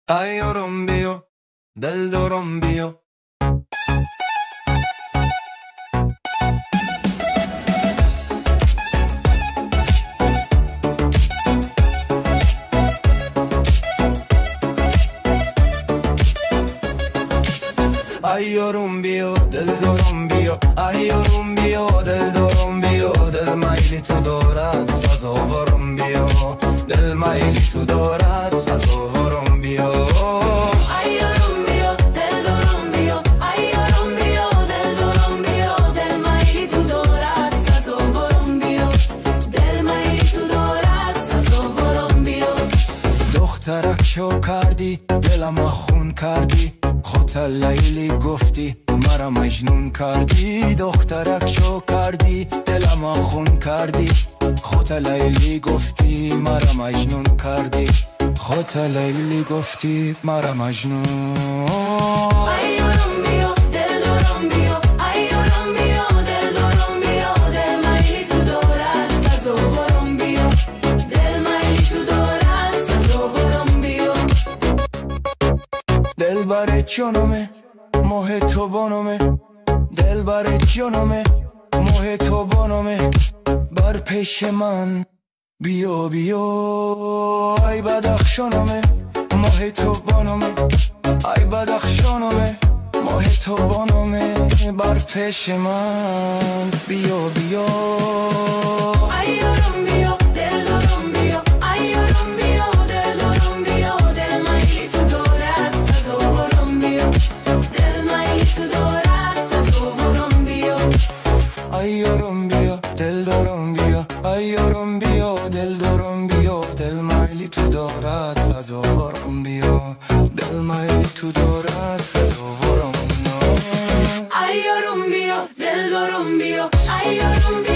ایارم بیا دل دارم بیا. ایارم بیا دل دارم بیا. ایارم بیا دل دارم بیا. دل میلی تو دارد سزاوارم بیا. دل میلی تو دارد سزاوارم بیا. ایارم بیا دل دارم بیا. ایارم بیا دل دارم بیا. دل میلی تو دارد سزاوارم بیا. دل میلی تو دارد سزاوارم بیا. دخترک شو کردی دلم خون کردی. خودت لیلی گفتی مرا مجنون کردی. دخترک شو کردی دلم خون کردی. خودت لیلی گفتی مرا مجنون کردی. خودت لیلی گفتی مرا مجنون. ایارم بیا دل دارم بیا. ایارم بیا دل دارم بیا. دل میلی تو دارد سزاوارم بیا. دل میلی تو دارد سزاوارم بیا. دل بر جانمه ماه تو بانمه. دل بر جانمه ماه تو بانمه. بر پیش من بیا بیا. ای بدخشانمه ماه تو بانمه. ای بدخشانمه ماه تو بانمه. بر پیش من بیا بیا. ایارم بیا دل دارم بیا. ایارم بیا دل دارم بیا. دل میلی تو دارد سزاوارم بیا. دل میلی تو دارد سزاوارم بیا. ایارم بیا دل دارم بیا. ایارم بیا دل دارم بیا. دل میلی تو دارد سزاوارم بیا. دل میلی تو دارد سزاوارم بیا. ایارم بیا دل دارم بیا. ایارم بیا